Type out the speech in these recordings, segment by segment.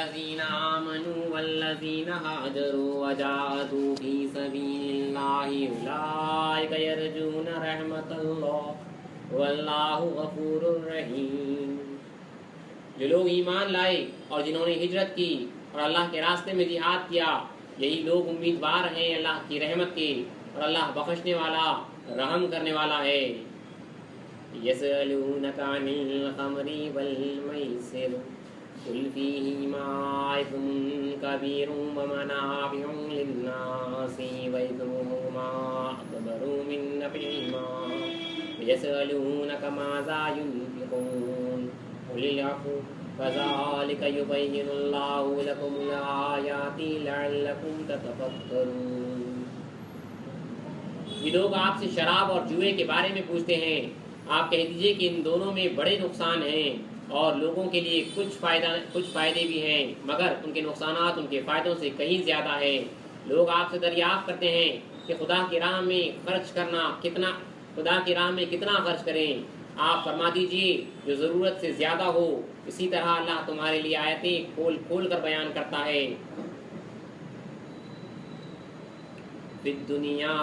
الذین آمنوا والذین ہاجروا وجاہدوا فی سبیل اللہ اولئک یرجون رحمت اللہ واللہ غفور رحیم۔ جو لوگ ایمان لائے اور جنہوں نے ہجرت کی اور اللہ کے راستے میں جہاد کیا، یہی لوگ امیدوار ہیں اللہ کی رحمت کے، اور اللہ بخشنے والا رحم کرنے والا ہے۔ یسألونک عن الخمر والمیسر قل فیہما اثم کبیر ومنافع للناس وإثمهما أکبر من نفعهما یسألونک ماذا ينفقون قل العفو كذلك يبين الله لكم الآيات لعلكم تتفكرون۔ یہ لوگ آپ سے شراب اور جوئے کے بارے میں پوچھتے ہیں، آپ کہہ دیجئے کہ ان دونوں میں بڑے نقصان ہیں اور لوگوں کے لیے کچھ فائدے بھی ہیں، مگر ان کے نقصانات ان کے فائدوں سے کہیں زیادہ ہیں۔ لوگ آپ سے دریافت کرتے ہیں کہ خدا کی راہ میں کتنا خرچ کریں، آپ فرما دیجئے جو ضرورت سے زیادہ ہو۔ اسی طرح اللہ تمہارے لیے آیتیں کھول کھول کر بیان کرتا ہے۔ فی الدنیا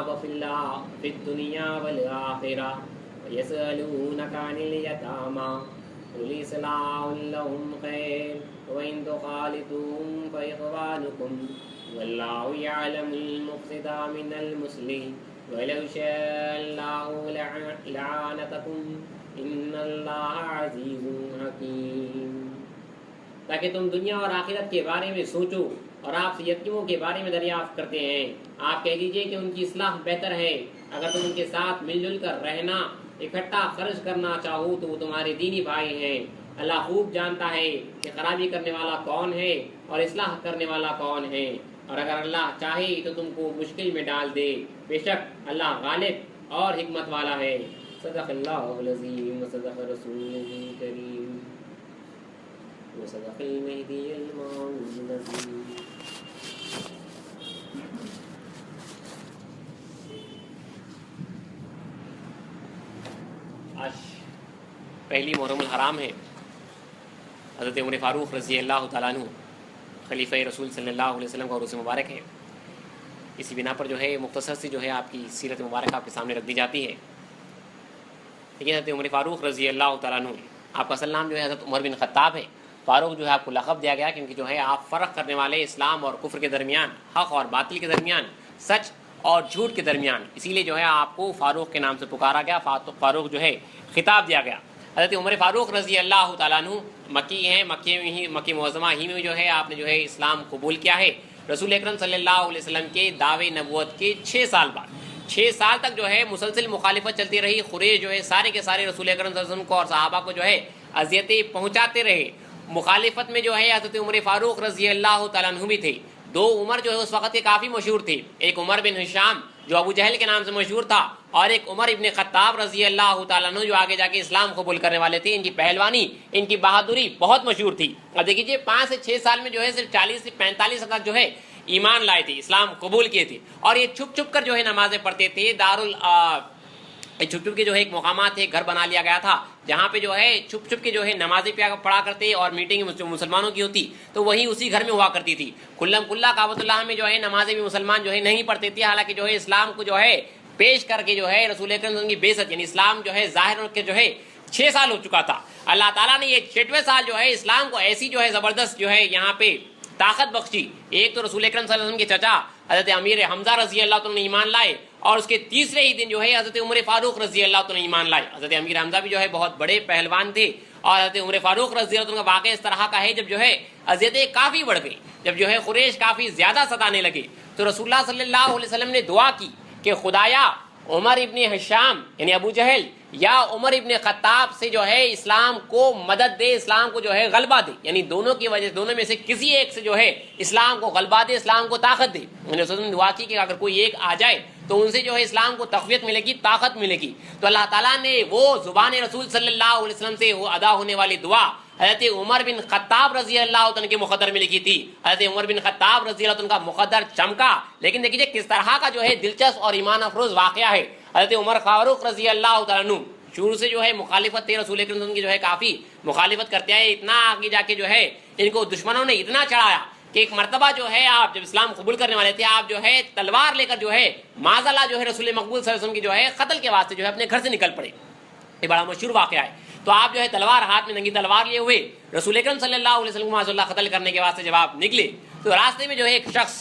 والآخرہ یسألونک عن الیتامی قل اصلاح لهم خیر وإن تخالطوهم فإخوانکم واللہ یعلم المفسد من المصلح ولو شاء اللہ لعنتکم ان اللہ عزیز حکیم۔ تاکہ تم دنیا اور آخرت کے بارے میں سوچو اور آپ سے یتیموں کے بارے میں دریافت کرتے ہیں، آپ کہہ دیجئے کہ ان کی اصلاح بہتر ہے۔ اگر تم ان کے ساتھ مل جل کر رہنا، اکٹھا خرچ کرنا چاہو تو وہ تمہارے دینی بھائی ہیں۔ اللہ خوب جانتا ہے کہ خرابی کرنے والا کون ہے اور اصلاح کرنے والا کون ہے، اور اگر اللہ چاہے تو تم کو مشکل میں ڈال دے، بے شک اللہ غالب اور حکمت والا ہے۔ صدق اللہ العظیم وصدق رسولہ الکریم وصدق المہدی الموعود العظیم۔ آج پہلی محرم الحرام ہے۔ حضرت عمر فاروق رضی اللہ تعالیٰ عنہ خلیفہ رسول صلی اللہ علیہ وسلم کا عروس مبارک ہے۔ اسی بنا پر جو ہے مختصر سی جو ہے آپ کی سیرت مبارک آپ کے سامنے رکھ دی جاتی ہے۔ لیکن حضرت عمر فاروق رضی اللہ تعالیٰ عنہ، آپ کا اصل نام جو ہے حضرت عمر بن خطاب ہے۔ فاروق جو ہے آپ کو لقب دیا گیا کیونکہ جو ہے آپ فرق کرنے والے اسلام اور کفر کے درمیان، حق اور باطل کے درمیان، سچ اور جھوٹ کے درمیان، اسی لیے جو ہے آپ کو فاروق کے نام سے پکارا گیا، فاروق جو ہے خطاب دیا گیا۔ حضرت عمر فاروق رضی اللہ تعالیٰ عنہ مکی ہیں، مکی معظمہ ہی میں جو ہے آپ نے جو ہے اسلام قبول کیا ہے۔ رسول اکرم صلی اللہ علیہ وسلم کے دعوے نبوت کے 6 سال بعد، 6 سال تک جو ہے مسلسل مخالفت چلتی رہی۔ قریش جو ہے سارے کے سارے رسول اکرم صلی اللہ علیہ وسلم کو اور صحابہ کو جو ہے اذیتیں پہنچاتے رہے۔ مخالفت میں جو ہے حضرت عمر فاروق رضی اللہ تعالیٰ عنہ بھی تھے۔ 2 عمر جو ہے اس وقت کے کافی مشہور تھے، ایک عمر بن ہشام جو ابو جہل کے نام سے مشہور تھا، اور ایک عمر ابن خطاب رضی اللہ تعالیٰ عنہ جو آگے جا کے اسلام قبول کرنے والے تھے۔ ان کی پہلوانی، ان کی بہادری بہت مشہور تھی۔ اب دیکھیے 5 سے 6 سال میں جو ہے صرف 40 سے 45 تک جو ہے ایمان لائے تھے، اسلام قبول کیے تھے، اور یہ چھپ چھپ کر جو ہے نمازیں پڑھتے تھے۔ چھپ چھپ کے جو ہے ایک مقامات ہے، گھر بنا لیا گیا تھا جہاں پہ جو ہے چھپ چھپ کے جو ہے نمازیں پڑھا کرتے، اور میٹنگ مسلمانوں کی ہوتی تو وہی اسی گھر میں ہوا کرتی تھی۔ کھلم کھلا کعبۃ اللہ میں جو ہے نمازیں بھی مسلمان جو ہے نہیں پڑھتے تھے، حالانکہ جو ہے اسلام کو جو ہے پیش کر کے جو ہے رسول اکرم صلی اللہ علیہ وسلم کی بعثت، یعنی اسلام جو ہے ظاہر کے جو ہے 6 سال ہو چکا تھا۔ اللہ تعالیٰ نے یہ 6واں سال جو ہے اسلام کو ایسی جو ہے زبردست جو ہے یہاں پہ طاقت بخشی۔ ایک تو رسول اکرم صلی اللہ علیہ وسلم کے چچا حضرت امیر حمزہ رضی اللہ عنہ نے ایمان لائے، اور اس کے تیسرے ہی دن جو ہے حضرت عمر فاروق رضی اللہ عنہ نے ایمان لائے۔ حضرت امیر حمزہ بھی جو ہے بہت بڑے پہلوان تھے، اور حضرت عمر فاروق رضی اللہ عنہ کا واقعہ اس طرح کا ہے جب جو ہے اذیتیں کافی بڑھ گئی، جب جو ہے قریش کافی زیادہ ستانے لگے، تو رسول اللہ صلی اللہ علیہ وسلم نے دعا کی کہ خدایا عمر ابن ہشام یعنی ابو جہل یا عمر ابن خطاب سے جو ہے اسلام کو مدد دے، اسلام کو جو ہے غلبہ دے، یعنی دونوں کی وجہ سے، دونوں میں سے کسی ایک سے جو ہے اسلام کو غلبہ دے، اسلام کو طاقت دے۔ انہوں نے رسول نے دعا کی کہ اگر کوئی ایک آ جائے تو ان سے جو ہے اسلام کو تقویت ملے گی، طاقت ملے گی۔ تو اللہ تعالیٰ نے وہ زبان رسول صلی اللہ علیہ وسلم سے ادا ہونے والی دعا حضرت عمر بن خطاب رضی اللہ عنہ کے مقدر میں لکھی تھی۔ حضرت عمر بن خطاب رضی اللہ عنہ کا مقدر چمکا، لیکن دیکھیے کس طرح کا جو ہے دلچسپ اور ایمان افروز واقعہ ہے۔ حضرت عمر فاروق رضی اللہ تعالیٰ عنہ شروع سے جو ہے مخالفت تھے، رسول اکرم کی جو ہے کافی مخالفت کرتے آئے، اتنا آگے جا کے جو ہے ان کو دشمنوں نے اتنا چڑھایا کہ ایک مرتبہ جو ہے آپ جب اسلام قبول کرنے والے تھے، آپ جو ہے تلوار لے کر جو ہے معاذ اللہ جو ہے رسول مقبول صلی اللہ علیہ وسلم کی جو ہے قتل کے واسطے جو ہے اپنے گھر سے نکل پڑے. یہ بڑا مشہور واقعہ ہے. تو آپ جو ہے تلوار ہاتھ میں ننگی تلوار لیے ہوئے رسول اکرم صلی اللہ علیہ وسلم کو معاذ اللہ قتل کرنے کے واسطے جب آپ نکلے تو راستے میں جو ہے ایک شخص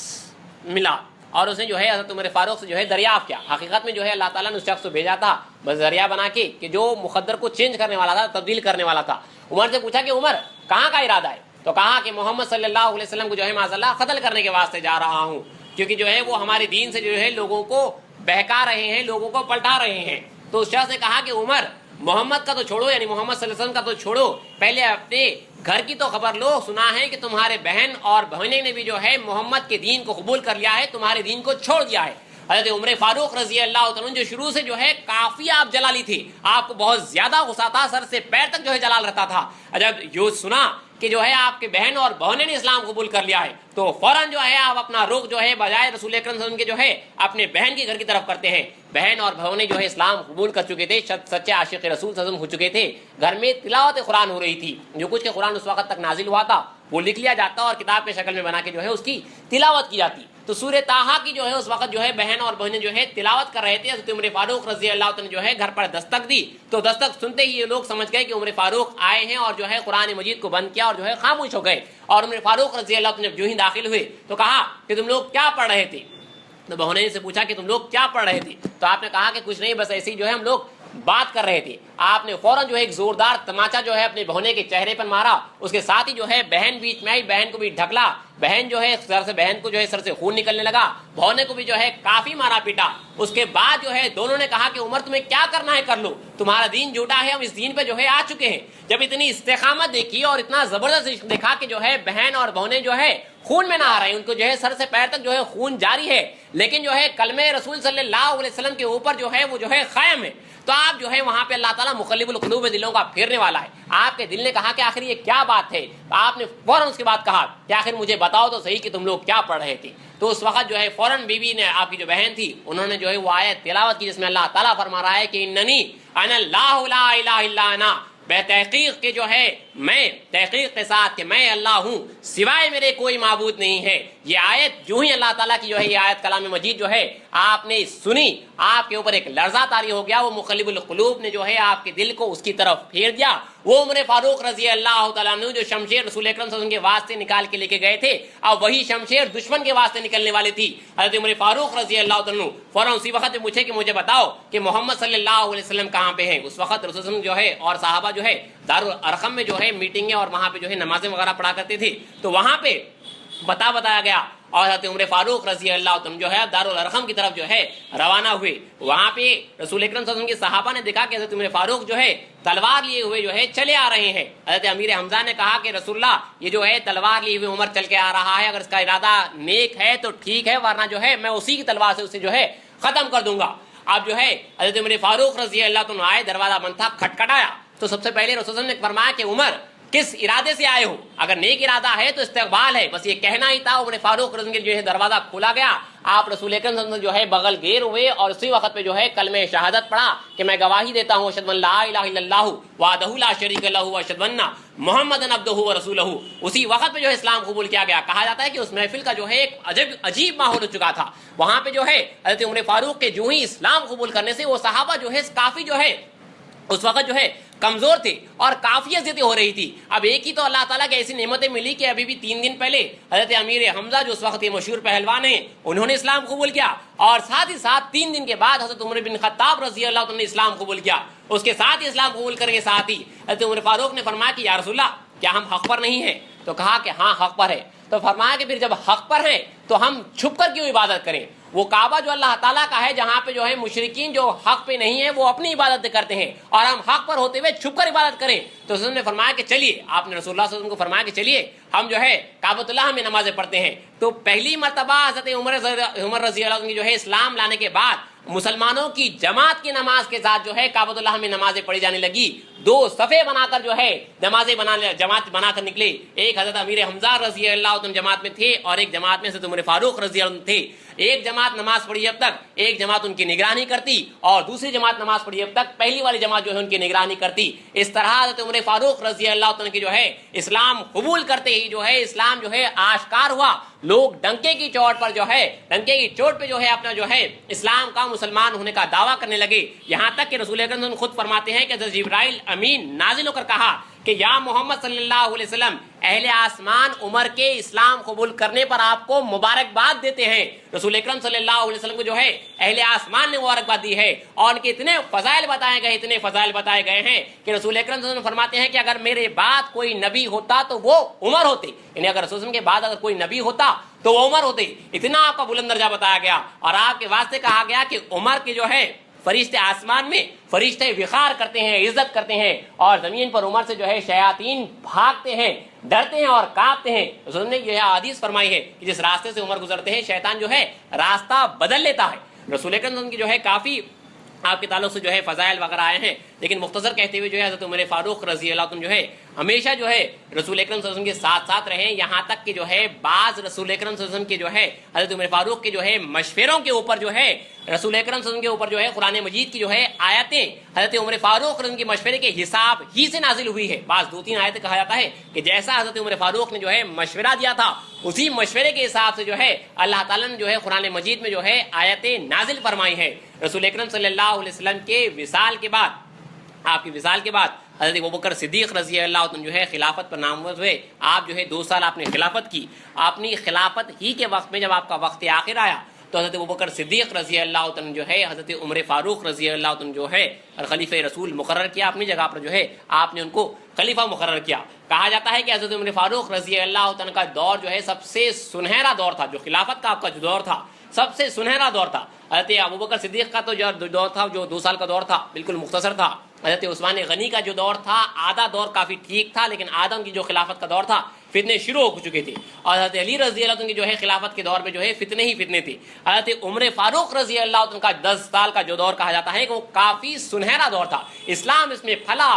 ملا اور اس نے جو ہے حضرت عمر فاروق سے جو ہے دریافت کیا. حقیقت میں جو ہے اللہ تعالیٰ نے اس شخص کو بھیجا تھا بس ذریعہ بنا کے کہ جو مقدر کو چینج کرنے والا تھا، تبدیل کرنے والا تھا. عمر سے پوچھا کہ عمر کہاں کا ارادہ ہے؟ تو کہا کہ محمد صلی اللہ علیہ وسلم کو جو ہے معاذ اللہ قتل کرنے کے واسطے جا رہا ہوں، کیونکہ جو ہے وہ ہمارے دین سے جو ہے لوگوں کو بہکا رہے ہیں، لوگوں کو پلٹا رہے ہیں. تو اس شخص نے کہا کہ عمر محمد کا تو چھوڑو، یعنی محمد صلی اللہ علیہ وسلم کا تو چھوڑو، پہلے اپنے گھر کی تو خبر لو. سنا ہے کہ تمہارے بہن اور بہنیں نے بھی جو ہے محمد کے دین کو قبول کر لیا ہے، تمہارے دین کو چھوڑ دیا ہے. حضرت عمر فاروق رضی اللہ تعالیٰ جو شروع سے جو ہے کافی آپ جلالی تھے، آپ کو بہت زیادہ غصہ تھا، سر سے پیر تک جو ہے جلال رہتا تھا. جب یہ سنا کہ جو ہے آپ کے بہن اور بہنیں نے اسلام قبول کر لیا ہے تو فوراً جو ہے آپ اپنا رخ جو ہے بجائے رسول اکرم صلی اللہ علیہ وسلم کے جو ہے اپنے بہن کے گھر کی طرف کرتے ہیں. بہن اور بہنیں جو ہے اسلام قبول کر چکے تھے، سچے عاشق رسول صلی اللہ علیہ وسلم ہو چکے تھے. گھر میں تلاوت قرآن ہو رہی تھی، جو کچھ کے قرآن اس وقت تک نازل ہوا تھا وہ لکھ لیا جاتا اور کتاب کے شکل میں بنا کے جو ہے اس کی تلاوت کی جاتی. تو سورہ طٰہٰ کی جو ہے اس وقت جو ہے بہن اور بہنیں جو ہے تلاوت کر رہے تھے. حضرت عمر فاروق رضی اللہ عنہ جو ہے گھر پر دستک دی تو دستک سنتے ہی یہ لوگ سمجھ گئے کہ عمر فاروق آئے ہیں اور جو ہے قرآن مجید کو بند کیا اور جو ہے خاموش ہو گئے. اور عمر فاروق رضی اللہ عنہ جب جو ہی داخل ہوئے تو کہا کہ تم لوگ کیا پڑھ رہے تھے؟ تو بہنوں نے سے پوچھا کہ تم لوگ کیا پڑھ رہے تھے؟ تو آپ نے کہا کہ کچھ نہیں، بس ایسے ہی جو ہے ہم لوگ بات کر رہے تھے. آپ نے فوراً جو ہے ایک زوردار تماچا جو ہے اپنے بہنے کے چہرے پر مارا. اس کے ساتھ ہی جو ہے بہن بیچ میں آئی، بہن کو بھی ڈھکلا. بہن جو ہے بہن کو جو ہے سر سے خون نکلنے لگا. بہنے کو بھی جو ہے کافی مارا پیٹا. اس کے بعد جو ہے دونوں نے کہا کہ عمر تمہیں کیا کرنا ہے کر لو، تمہارا دین جھوٹا ہے، ہم اس دین پہ جو ہے آ چکے ہیں. جب اتنی استقامت دیکھی اور اتنا زبردست دیکھا کہ جو ہے بہن اور بہنیں جو ہے خون میں نہ آ رہے ہیں، ان کو جو ہے سر سے پیر تک جو ہے خون جاری ہے، لیکن جو ہے کلمہ رسول صلی اللہ علیہ وسلم کے اوپر جو ہے وہ جو ہے قائم ہے. تو آپ جو ہے وہاں پہ اللہ تعالیٰ مقلب القلوب دلوں کا پھیرنے والا ہے. آپ کے دل نے کہا کہ آخر یہ کیا بات ہے. آپ نے فوراً اس کے بعد کہا کہ آخر مجھے بتاؤ تو صحیح کہ تم لوگ کیا پڑھ رہے تھے. تو اس وقت جو ہے فوراً بیوی نے، آپ کی جو بہن تھی، انہوں نے جو ہے وہ آیت تلاوت کی جس میں اللہ تعالیٰ فرما رہا ہے کہ اننی انا اللہ لا الہ الا انا، بے تحقیق کے جو ہے میں، تحقیق کے ساتھ کہ میں اللہ ہوں، سوائے میرے کوئی معبود نہیں ہے. یہ آیت جو ہی اللہ تعالیٰ کی جو ہے یہ آیت کلام مجید جو ہے آپ نے سنی، آپ کے اوپر ایک لرزہ طاری ہو گیا. وہ مقلب القلوب نے جو ہے آپ کے دل کو اس کی طرف پھیر دیا. وہ عمر فاروق رضی اللہ تعالیٰ عنہ جو شمشیر رسول اکرم صلی اللہ علیہ وسلم کے واسطے نکال کے لے کے گئے تھے، اب وہی شمشیر دشمن کے واسطے نکلنے والی تھی. حضرت عمر فاروق رضی اللہ عنہ فوراً اسی وقت پوچھے کہ مجھے بتاؤ کہ محمد صلی اللہ علیہ وسلم کہاں پہ ہیں. اس وقت رسول وسلم جو ہے اور صحابہ جو ہے دارالارقم میں جو ہے میٹنگیں اور وہاں پہ جو ہے نمازیں وغیرہ پڑھا کرتے تھے. تو وہاں پہ بتایا گیا اور حضرت عمر فاروق رضی اللہ عنہ جو ہے دارالارقم کی طرف جو ہے روانہ ہوئے. وہاں پہ رسول اکرم صلی اللہ علیہ وسلم کے صحابہ نے دیکھا کہ حضرت عمر فاروق جو ہے تلوار لیے ہوئے جو ہے چلے آ رہے ہیں. حضرت امیر حمزہ نے کہا کہ رسول اللہ یہ جو ہے تلوار لیے ہوئے عمر چل کے آ رہا ہے، اگر اس کا ارادہ نیک ہے تو ٹھیک ہے، ورنہ جو ہے میں اسی کی تلوار سے اسے جو ہے ختم کر دوں گا. اب جو ہے حضرت عمر فاروق رضی اللہ عنہ آئے، دروازہ بند تھا، کھٹکھٹایا. تو سب سے پہلے رسول اللہ نے فرمایا کہ عمر کس ارادے سے آئے ہو؟ اگر نیک ارادہ ہے تو استقبال ہے، بس یہ کہنا ہی تھا. عمر فاروق رضی اللہ جو ہے دروازہ کھولا گیا. آپ رسول اکرم صلی اللہ علیہ وسلم جو ہے بغل گیر ہوئے اور اسی وقت پہ جو ہے کلمہ شہادت پڑھا کہ میں گواہی دیتا ہوں اشہد ان لا الہ الا اللہ وحدہ لا شریک لہ واشہد ان محمدا عبدہ ورسولہ. اسی وقت پہ جو ہے اسلام قبول کیا گیا. کہا جاتا ہے کہ اس محفل کا جو ہے ایک عجیب ماحول ہو چکا تھا. وہاں پہ جو ہے حضرت عمر فاروق کے جو ہی اسلام قبول کرنے سے وہ صحابہ جو ہے کافی جو ہے اس وقت جو ہے کمزور تھے اور کافی اذیتیں ہو رہی تھی. اب ایک ہی تو اللہ تعالیٰ کی ایسی نعمتیں ملی کہ ابھی بھی 3 دن پہلے حضرت امیر حمزہ جو اس وقت یہ مشہور پہلوان ہیں انہوں نے اسلام قبول کیا، اور ساتھ ہی ساتھ 3 دن کے بعد حضرت عمر بن خطاب رضی اللہ عنہ نے اسلام قبول کیا. اس کے ساتھ ہی اسلام قبول کرنے کے ساتھ ہی حضرت عمر فاروق نے فرمایا کہ یا رسول اللہ کیا ہم حق پر نہیں ہیں؟ تو کہا کہ ہاں حق پر ہے. تو فرمایا کہ پھر جب حق پر ہیں تو ہم چھپ کر کیوں عبادت کریں؟ وہ کعبہ جو اللہ تعالیٰ کا ہے جہاں پہ جو ہے مشرکین جو حق پہ نہیں ہے وہ اپنی عبادت کرتے ہیں اور ہم حق پر ہوتے ہوئے چھپ کر عبادت کریں. تو رسول نے فرمایا کہ چلیے، آپ نے رسول اللہ صلی اللہ علیہ وسلم کو فرمایا کہ چلیے ہم جو ہے کعبۃ اللہ میں نمازیں پڑھتے ہیں. تو پہلی مرتبہ حضرت عمر رضی اللہ عنہ جو ہے اسلام لانے کے بعد مسلمانوں کی جماعت کی نماز کے ساتھ جو ہے کعبۃ اللہ میں نمازیں پڑھی جانے لگی. 2 صفے بنا کر جو ہے جماعت بنا کر نکلے. ایک حضرت امیر حمزہ رضی اللہ عنہ جماعت میں تھے اور ایک جماعت میں حضرت عمر فاروق رضی اللہ عنہ تھے. ایک جماعت نماز پڑھی اب تک ایک جماعت ان کی نگرانی کرتی اور دوسری جماعت نماز پڑھی اب تک پہلی والی جماعت جو ہے ان کی نگرانی کرتی. اس طرح حضرت عمر فاروق رضی اللہ عنہ کی جو ہے اسلام قبول کرتے ہی جو ہے اسلام جو ہے آشکار ہوا. لوگ ڈنکے کی چوٹ پہ جو ہے اپنا جو ہے اسلام کا مسلمان ہونے کا دعویٰ کرنے لگے. یہاں تک کہ رسول اکرم خود فرماتے ہیں کہ حضرت جبرائیل امین نازل ہو کر کہا کہ یا محمد صلی اللہ علیہ وسلم اہل آسمان عمر کے اسلام قبول کرنے پر آپ کو مبارکباد دیتے ہیں. رسول اکرم صلی اللہ علیہ وسلم کو جو ہے اہل آسمان نے مبارکباد دی ہے اور ان کے اتنے فضائل بتائے گئے ہیں کہ رسول اکرم صلی اللہ علیہ وسلم فرماتے ہیں کہ اگر میرے بعد کوئی نبی ہوتا تو وہ عمر ہوتے. یعنی اگر رسول کے بعد اگر کوئی نبی ہوتا تو وہ عمر ہوتے. اتنا آپ کا بلند درجہ بتایا گیا اور آپ کے واسطے کہا گیا کہ عمر کے جو ہے فرشتے آسمان میں فرشتے وقار کرتے ہیں, عزت کرتے ہیں اور زمین پر عمر سے جو ہے شیاطین بھاگتے ہیں, ڈرتے ہیں اور کانپتے ہیں. رسول نے یہ حدیث فرمائی ہے کہ جس راستے سے عمر گزرتے ہیں شیطان جو ہے راستہ بدل لیتا ہے. رسول اکرم کی جو ہے کافی آپ کے تعلق سے جو ہے فضائل وغیرہ آئے ہیں, لیکن مختصر کہتے ہوئے جو ہے حضرت عمر فاروق رضی اللہ عنہ جو ہے ہمیشہ جو ہے رسول اکرم صلی اللہ علیہ وسلم کے ساتھ رہے. یہاں تک کہ جو ہے بعض رسول اکرم صلی اللہ علیہ وسلم کے جو ہے حضرت عمر فاروق کے جو ہے مشوروں کے اوپر جو ہے رسول اکرم صلی اللہ علیہ وسلم کے اوپر جو ہے قرآن مجید کی جو ہے آیتیں حضرت عمر فاروق رضی کے مشورے کے حساب ہی سے نازل ہوئی ہے. بعض 2-3 آیتیں کہا جاتا ہے کہ جیسا حضرت عمر فاروق نے جو ہے مشورہ دیا تھا اسی مشورے کے حساب سے جو ہے اللہ تعالیٰ نے جو ہے قرآن مجید میں جو ہے آیتیں نازل فرمائی ہیں. رسول اکرم صلی اللہ علیہ وسلم کے وصال کے بعد آپ کی وصال کے بعد حضرت ابوبکر صدیق رضی اللہ عنہ جو ہے خلافت پر نامزد ہوئے. آپ جو ہے 2 سال آپ نے خلافت کی. اپنی خلافت ہی کے وقت میں جب آپ کا وقت آخر آیا تو حضرت ابوبکر صدیق رضی اللہ عنہ جو ہے حضرت عمر فاروق رضی اللہ عنہ جو ہے خلیفہ رسول مقرر کیا. اپنی جگہ پر جو ہے آپ نے ان کو خلیفہ مقرر کیا. کہا جاتا ہے کہ حضرت عمر فاروق رضی اللہ عنہ کا دور جو ہے سب سے سنہرا دور تھا. جو خلافت کا آپ کا جو دور تھا سب سے سنہرا دور تھا. حضرت ابوبکر صدیق کا تو جو دور تھا جو 2 سال کا دور تھا بالکل مختصر تھا. حضرت عثمان غنی کا جو دور تھا آدھا دور کافی ٹھیک تھا, لیکن آدم کی جو خلافت کا دور تھا فتنے شروع ہو چکے تھے. اور حضرت علی رضی اللہ عنہ کی جو ہے خلافت کے دور میں جو ہے فتنے ہی فتنے تھے. حضرت عمر فاروق رضی اللہ عنہ کا 10 سال کا جو دور کہا جاتا ہے کہ وہ کافی سنہرا دور تھا. اسلام اس میں پھیلا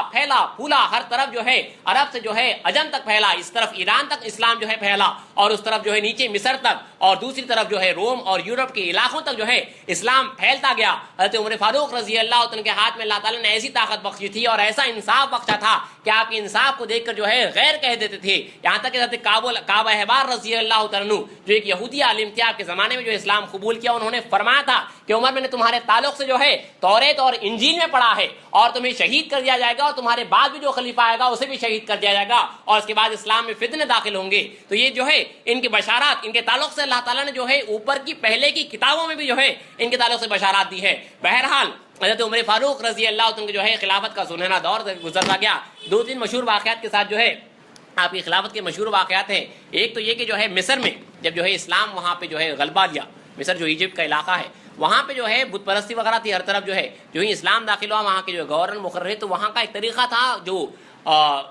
پھولا, ہر طرف جو ہے عرب سے جو ہے عجم تک پھیلا, اس طرف ایران تک اسلام جو ہے پھیلا اور اس طرف جو ہے نیچے مصر تک اور دوسری طرف جو ہے روم اور یورپ کے علاقوں تک جو ہے اسلام پھیلتا گیا. حضرت عمر فاروق رضی اللہ عنہ کے ہاتھ میں اللہ تعالیٰ نے ایسی طاقت بخشی تھی اور ایسا انصاف بخشا تھا کہ آپ کے انصاف کو دیکھ کر جو ہے غیر کہہ دیتے تھے. یہاں تک کہ حضرت کعبہ احبار رضی اللہ عنہ جو ایک یہودی عالم تھے آپ کے زمانے میں جو اسلام قبول کیا, انہوں نے فرمایا تھا کہ عمر میں نے تمہارے تعلق سے جو ہے توریت اور انجیل میں پڑھا ہے اور تمہیں شہید کر دیا جائے گا اور تمہارے بعد بھی جو خلیفہ آئے گا اسے بھی شہید کر دیا جائے گا اور اس کے بعد اسلام میں فتنے داخل ہوں گے. تو یہ جو ہے ان کی بشارات ان کے تعلق سے اللہ تعالیٰ نے جو ہے اوپر کی پہلے کی کتابوں میں بھی جو ہے ان کے تعلق سے بشارات دی ہے. بہرحال حضرت عمر فاروق رضی اللہ عنہ جو ہے خلافت کا سنہرا دور گزرتا گیا. 2-3 مشہور واقعات کے ساتھ جو ہے آپ کی خلافت کے مشہور واقعات ہیں. ایک تو یہ کہ جو ہے مصر میں جب جو ہے اسلام وہاں پہ جو ہے غلبہ لیا, مصر جو ایجپٹ کا علاقہ ہے وہاں پہ جو ہے بت پرستی وغیرہ تھی ہر طرف, جو ہے جو ہی اسلام داخل ہوا وہاں کے جو گورنر مقرر, تو وہاں کا ایک طریقہ تھا جو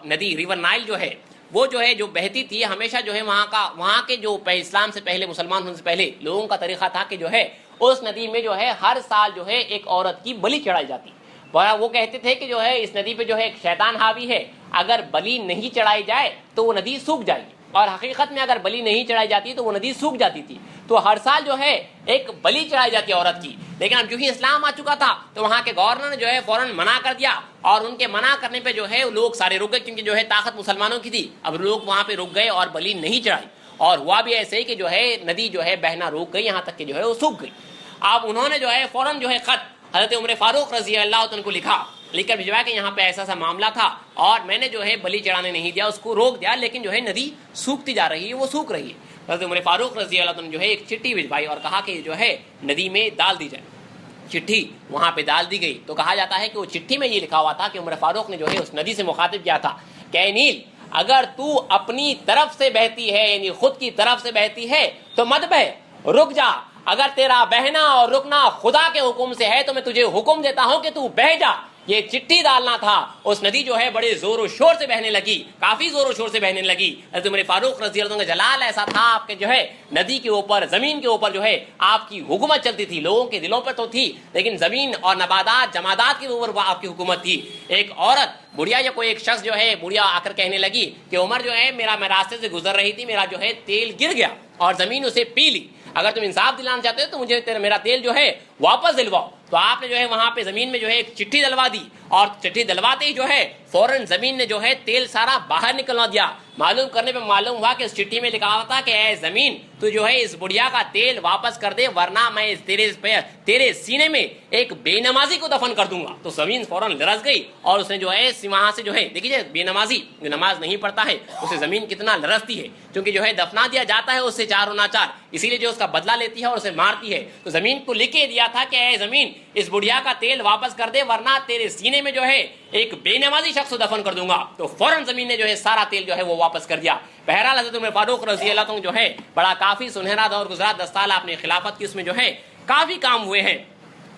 ندی ریور نائل جو ہے وہ جو ہے جو بہتی تھی ہمیشہ جو ہے وہاں کے جو اسلام سے پہلے مسلمان ہونے سے پہلے لوگوں کا طریقہ تھا کہ جو ہے اس ندی میں جو ہے ہر سال جو ہے ایک عورت کی بلی چڑھائی جاتی. وہ کہتے تھے کہ جو ہے اس ندی پہ جو ہے ایک شیطان حاوی ہے, اگر بلی نہیں چڑھائی جائے تو وہ ندی سوکھ جائے گی. اور حقیقت میں اگر بلی نہیں چڑھائی جاتی تو وہ ندی سوکھ جاتی تھی. تو ہر سال جو ہے ایک بلی چڑھائی جاتی عورت کی. لیکن اب جو ہی اسلام آ چکا تھا تو وہاں کے گورنر نے جو ہے فوراً منع کر دیا اور ان کے منع کرنے پہ جو ہے لوگ سارے رک گئے کیونکہ جو ہے طاقت مسلمانوں کی تھی. اب لوگ وہاں پہ رک گئے اور بلی نہیں چڑھائی اور ہوا بھی ایسے ہی کہ جو ہے ندی جو ہے بہنا روک گئی, یہاں تک کہ جو ہے وہ سوکھ گئی. اب انہوں نے جو ہے فوراً جو ہے خط حضرت عمر فاروق رضی اللہ عنہ کو لکھ کر بھجوایا کہ یہاں پہ ایسا معاملہ تھا اور میں نے جو ہے بلی چڑھانے نہیں دیا, اس کو روک دیا, لیکن جو ہے ندی سوکھتی جا رہی ہے, وہ سوکھ رہی ہے. حضرت عمر فاروق رضی اللہ عنہ جو ہے ایک چٹھی بھجوائی اور کہا کہ جو ہے ندی میں ڈال دی جائے. چٹھی وہاں پہ ڈال دی گئی تو کہا جاتا ہے کہ وہ چٹھی میں یہ لکھا ہوا تھا کہ عمر فاروق نے جو ہے اس ندی سے مخاطب کیا تھا کہ اے نیل, اگر تو اپنی طرف سے بہتی ہے یعنی خود کی طرف سے بہتی ہے تو مت بہ, رک جا. اگر تیرا بہنا اور رکنا خدا کے حکم سے ہے تو میں تجھے حکم دیتا ہوں کہ تو بہ جا. یہ چٹھی ڈالنا تھا، اس ندی جو ہے بڑے زور و شور سے بہنے لگی، کافی زور و شور سے بہنے لگی۔ حضرت عمر فاروق رضی اللہ عنہ کا جلال ایسا تھا، آپ کے جو ہے ندی کے اوپر، زمین کے اوپر جو ہے آپ کی حکومت چلتی تھی، لوگوں کے دلوں پر تو تھی لیکن زمین اور نباتات جمادات کے اوپر آپ کی حکومت تھی۔ ایک عورت بڑھیا یا کوئی ایک شخص جو ہے بڑھیا آ کر کہنے لگی کہ عمر جو ہے میں راستے سے گزر رہی تھی، میرا جو ہے تیل گر گیا اور زمین اسے پی لی، اگر تم انصاف دلانا چاہتے ہو تو مجھے میرا تیل جو ہے واپس دلواؤ۔ تو آپ نے جو ہے وہاں پہ زمین میں جو ہے ایک چٹھی دلوا دی، اور چٹھی دلواتے ہی جو ہے فوراً زمین نے جو ہے تیل سارا باہر نکلوا دیا۔ معلوم کرنے پہ معلوم ہوا کہ اس چٹھی میں لکھا ہوا تھا کہ اے زمین تو جو ہے اس بڑھیا کا تیل واپس کر دے، ورنہ میں تیرے سینے میں ایک بے نمازی کو دفن کر دوں گا۔ تو زمین فوراً لرز گئی اور اس نے جو ہے وہاں سے جو ہے دیکھیے بے نمازی جو نماز نہیں پڑھتا ہے اسے زمین کتنا لرزتی ہے، کیونکہ جو ہے دفنا دیا جاتا ہے اس سے چار و ناچار، اسی لیے جو اس کا بدلہ لیتی ہے اور اسے مارتی ہے۔ تو زمین کو لکھ کے دیا تھا کہ اے زمین اس بڑھیا کا تیل واپس کر دے، ورنہ تیرے سینے میں جو ہے ایک بے نمازی شخص کو دفن کر دوں گا۔ تو فوراً زمین نے جو ہے سارا تیل جو ہے وہ واپس کر دیا۔ بہرحال حضرت عمر فاروق رضی اللہ عنہ جو ہے بڑا کافی سنہرا دور گزرا، 10 سال آپ نے خلافت کی، اس میں جو ہے کافی کام ہوئے ہیں،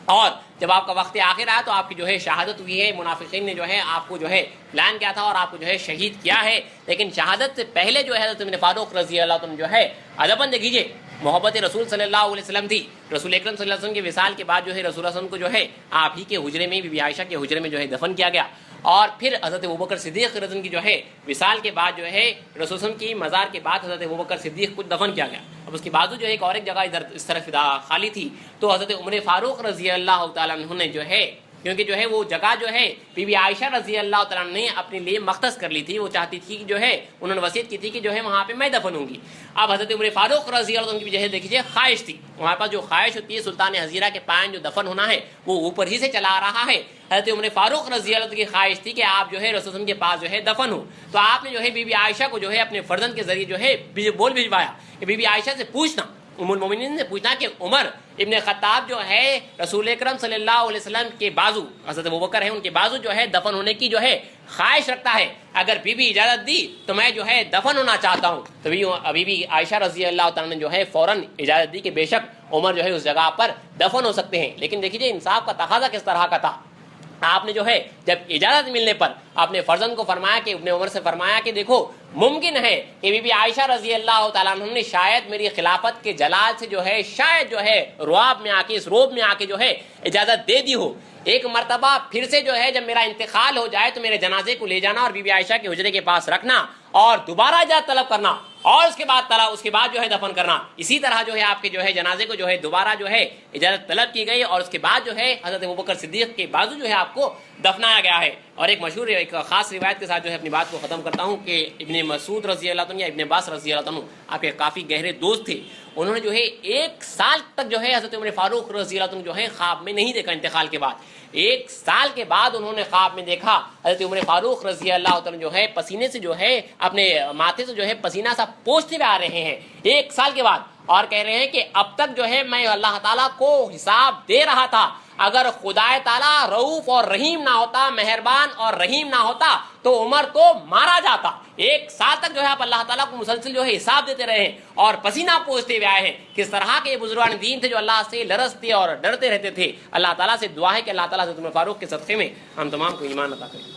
اور جب آپ کا وقت آخر آیا تو آپ کی جو ہے شہادت ہوئی ہے۔ منافقین نے جو ہے آپ کو جو ہے پلان کیا تھا اور آپ کو جو ہے شہید کیا ہے، لیکن شہادت سے پہلے جو ہے حضرت عمر فاروق رضی اللہ عنہ جو ہے ادباً دیکھیے محبت رسول صلی اللہ علیہ وسلم تھی۔ رسول اکرم صلی اللہ علیہ وسلم کے وصال کے بعد جو ہے رسول اللہ صلی اللہ علیہ وسلم کو جو ہے آپ ہی کے حجرے میں، بی بی عائشہ کے حجرے میں جو ہے دفن کیا گیا، اور پھر حضرت ابوبکر صدیق رضی اللہ عنہ کی جو ہے وصال کے بعد جو ہے رسول صلی اللہ علیہ وسلم کی مزار کے بعد حضرت ابوبکر صدیق کو دفن کیا گیا۔ اب اس کے بعد جو ہے ایک اور ایک جگہ ادھر اس طرف خالی تھی، تو حضرت عمر فاروق رضی اللہ تعالیٰ عنہ نے جو ہے، کیونکہ جو ہے وہ جگہ جو ہے بی بی عائشہ رضی اللہ تعالیٰ عنہ نے اپنے لیے مختص کر لی تھی، وہ چاہتی تھی کہ جو ہے انہوں نے وصیت کی تھی کہ جو ہے وہاں پہ میں دفن ہوں گی۔ اب حضرت عمر فاروق رضی اللہ عنہ کی جو ہے دیکھیے خواہش تھی، ہمارے پاس جو خواہش ہوتی ہے سلطان حزیرہ کے پائن جو دفن ہونا ہے وہ اوپر ہی سے چلا آ رہا ہے۔ حضرت عمر فاروق رضی اللہ عنہ کی خواہش تھی کہ آپ جو ہے رسول اللہ کے پاس جو ہے دفن ہو، تو آپ نے جو ہے بی بی عائشہ کو جو ہے اپنے فرزند کے ذریعے جو ہے بول بھجوایا کہ بی بی عائشہ سے پوچھنا، ام المومنین سے پوچھنا کہ عمر ابن خطاب جو ہے رسول اکرم صلی اللہ علیہ وسلم کے بازو، حضرت ابوبکر ہیں ان کے بازو جو ہے دفن ہونے کی جو ہے خواہش رکھتا ہے، اگر بی بی اجازت دی تو میں جو ہے دفن ہونا چاہتا ہوں۔ تو بی بی عائشہ رضی اللہ تعالیٰ نے جو ہے فوراً اجازت دی کہ بے شک عمر جو ہے اس جگہ پر دفن ہو سکتے ہیں۔ لیکن دیکھیے انصاف کا تقاضا کس طرح کا تھا، آپ نے جو ہے جب اجازت ملنے پر اپنے فرزند کو فرمایا کہ ابن عمر سے فرمایا کہ دیکھو ممکن ہے کہ بی بی عائشہ رضی اللہ تعالیٰ عنہ نے شاید میری خلافت کے جلال سے جو ہے شاید جو ہے رواب میں آ کے، اس روب میں آ کے جو ہے اجازت دے دی ہو، ایک مرتبہ پھر سے جو ہے جب میرا انتقال ہو جائے تو میرے جنازے کو لے جانا اور بی بی عائشہ کے حجرے کے پاس رکھنا اور دوبارہ اجازت طلب کرنا اور اس کے بعد جو ہے دفن کرنا۔ اسی طرح جو ہے آپ کے جو ہے جنازے کو جو ہے دوبارہ جو ہے اجازت طلب کی گئی اور اس کے بعد جو ہے حضرت ابوبکر صدیق کے بازو جو ہے آپ کو دفنایا گیا ہے۔ اور ایک مشہور ایک خاص روایت کے ساتھ جو ہے اپنی بات کو ختم کرتا ہوں کہ ابن مسعود رضی اللہ عنہ یا ابن عباس رضی اللہ عنہ آپ کے کافی گہرے دوست تھے، انہوں نے جو ہے 1 سال تک جو ہے حضرت عمر فاروق رضی اللہ عنہ جو ہے خواب میں نہیں دیکھا، انتقال کے بعد 1 سال کے بعد انہوں نے خواب میں دیکھا حضرت عمر فاروق رضی اللہ عنہ جو ہے پسینے سے جو ہے اپنے ماتھے سے جو ہے پسینہ سا پوچھتے ہوئے آ رہے ہیں 1 سال کے بعد، اور کہہ رہے ہیں کہ اب تک جو ہے میں اللہ تعالیٰ کو حساب دے رہا تھا، اگر خدا تعالیٰ رؤوف اور رحیم نہ ہوتا، مہربان اور رحیم نہ ہوتا تو عمر کو مارا جاتا۔ 1 سال تک جو ہے آپ اللہ تعالیٰ کو مسلسل جو ہے حساب دیتے رہے ہیں اور پسینہ پوچھتے ہوئے آئے ہیں۔ کس طرح کے بزرگان دین تھے جو اللہ سے لرزتے اور ڈرتے رہتے تھے۔ اللہ تعالیٰ سے دعا ہے کہ اللہ تعالیٰ حضرت عمر فاروق کے صدقے میں ہم تمام کو ایمان عطا کرے۔